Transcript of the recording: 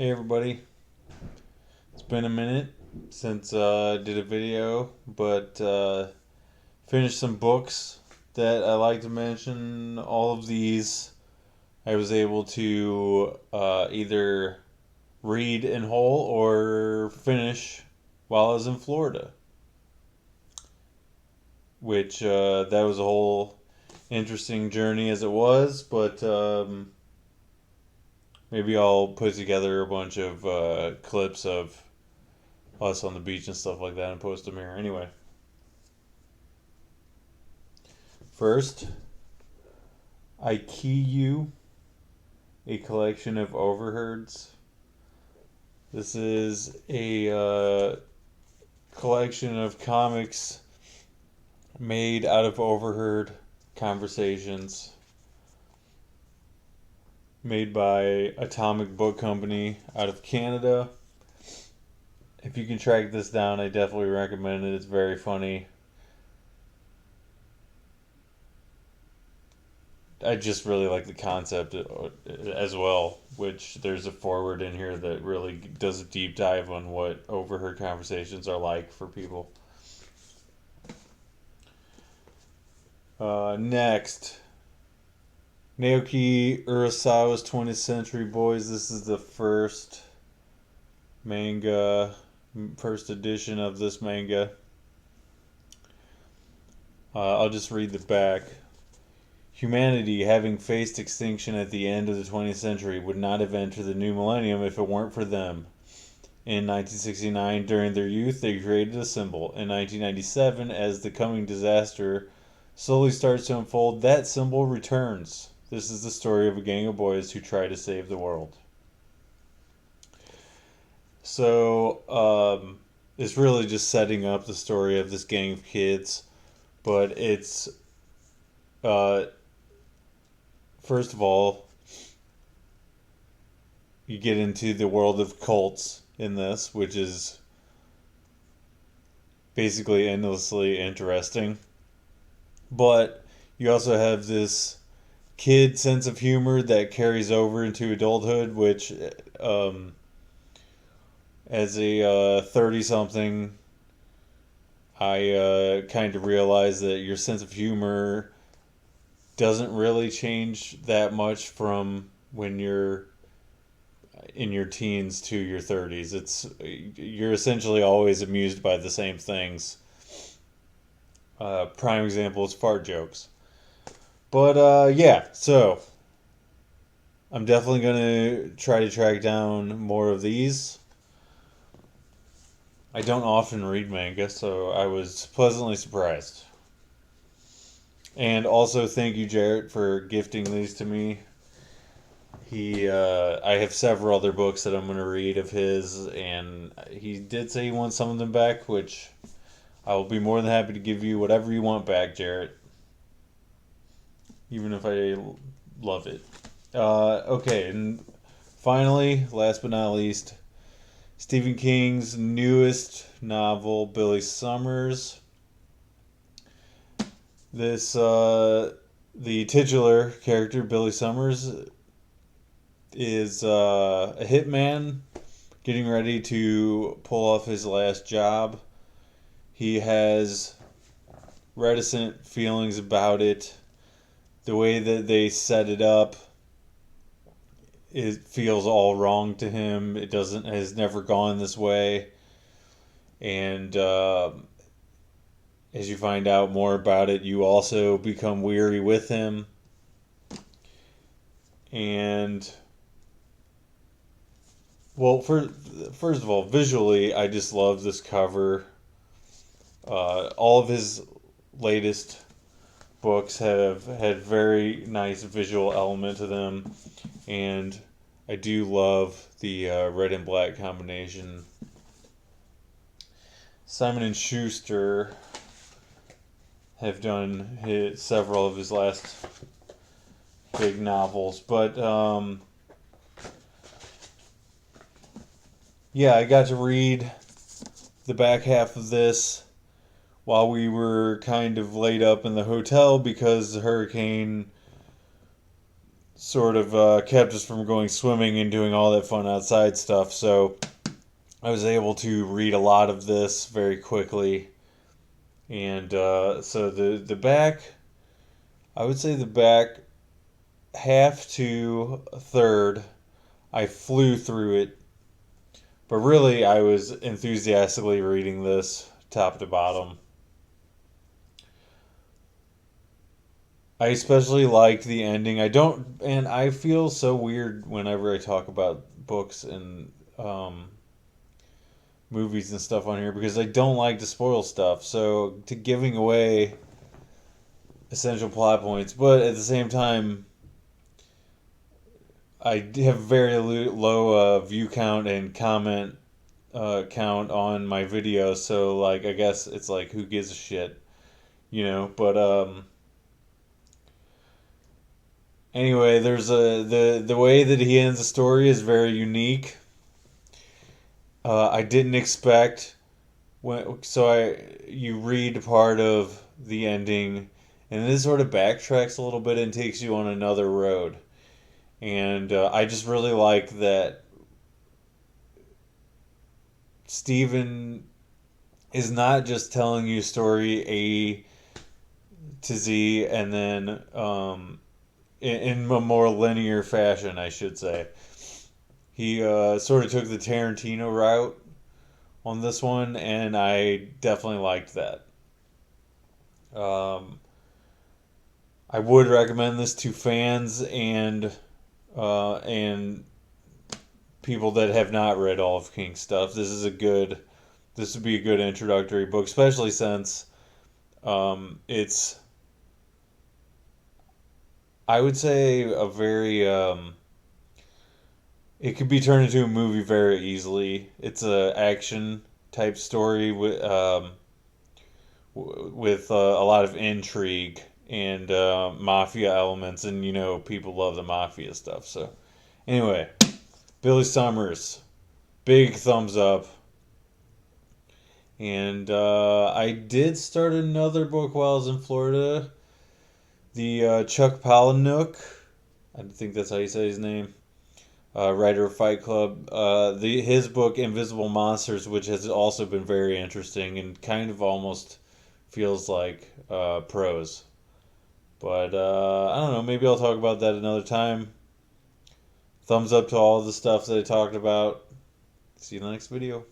Hey everybody, it's been a minute since I did a video, but finished some books that I like to mention. All of these I was able to either read in whole or finish while I was in Florida, which that was a whole interesting journey as it was, but maybe I'll put together a bunch of clips of us on the beach and stuff like that and post them here. Anyway, first, I Key You, a collection of overheards. This is a collection of comics made out of overheard conversations, made by Atomic Book Company out of Canada. If you can track this down, I definitely recommend it. It's very funny. I just really like the concept as well, which there's a forward in here that really does a deep dive on what overheard conversations are like for people. Next, Naoki Urasawa's 20th Century Boys. This is the manga, first edition of this manga. I'll just read the back. Humanity, having faced extinction at the end of the 20th century, would not have entered the new millennium if it weren't for them. In 1969, during their youth, they created a symbol. In 1997, as the coming disaster slowly starts to unfold, that symbol returns. This is the story of a gang of boys who try to save the world. So, it's really just setting up the story of this gang of kids, but it's uh, first of all, you get into the world of cults in this, which is basically endlessly interesting. But you also have this kid sense of humor that carries over into adulthood, which, um, as a 30 something, I kind of realized that your sense of humor doesn't really change that much from when you're in your teens to your 30s. You're essentially always amused by the same things. Prime example is fart jokes. But yeah, so I'm definitely gonna try to track down more of these. I don't often read manga, so I was pleasantly surprised. And also, thank you, Jarrett, for gifting these to me. I have several other books that I'm going to read of his, and he did say he wants some of them back, which I will be more than happy to give you whatever you want back, Jarrett, even if I love it. Okay, and finally, last but not least, Stephen King's newest novel, Billy Summers. The titular character, Billy Summers, is a hitman getting ready to pull off his last job. He has reticent feelings about it. The way that they set it up, it feels all wrong to him. It doesn't has never gone this way, and as you find out more about it, you also become weary with him. And well, first of all, visually, I just love this cover. All of his latest books have had very nice visual element to them, and I do love the red and black combination. Simon and Schuster have done several of his last big novels, but yeah, I got to read the back half of this while we were kind of laid up in the hotel because the hurricane sort of kept us from going swimming and doing all that fun outside stuff. So I was able to read a lot of this very quickly. And so the back, I would say the back half to a third, I flew through it. But really, I was enthusiastically reading this top to bottom. I especially liked the ending. And I feel so weird whenever I talk about books and movies and stuff on here because I don't like to spoil stuff. So to giving away essential plot points, but at the same time, I have very low view count and comment count on my videos. So like, I guess it's like, who gives a shit, you know? But anyway, there's the way that he ends the story is very unique. I didn't expect you read part of the ending, and this sort of backtracks a little bit and takes you on another road. And I just really like that Stephen is not just telling you a story A to Z and then in a more linear fashion, I should say. He sort of took the Tarantino route on this one, and I definitely liked that. Um, I would recommend this to fans and people that have not read all of King's stuff. This would be a good introductory book, especially since it's, I would say, a very it could be turned into a movie very easily. It's a action type story with a lot of intrigue and mafia elements, and you know people love the mafia stuff. So anyway, Billy Summers, big thumbs up. And I did start another book while I was in Florida. The Chuck Palahniuk, I think that's how you say his name, writer of Fight Club. His book Invisible Monsters, which has also been very interesting and kind of almost feels like prose. But I don't know. Maybe I'll talk about that another time. Thumbs up to all the stuff that I talked about. See you in the next video.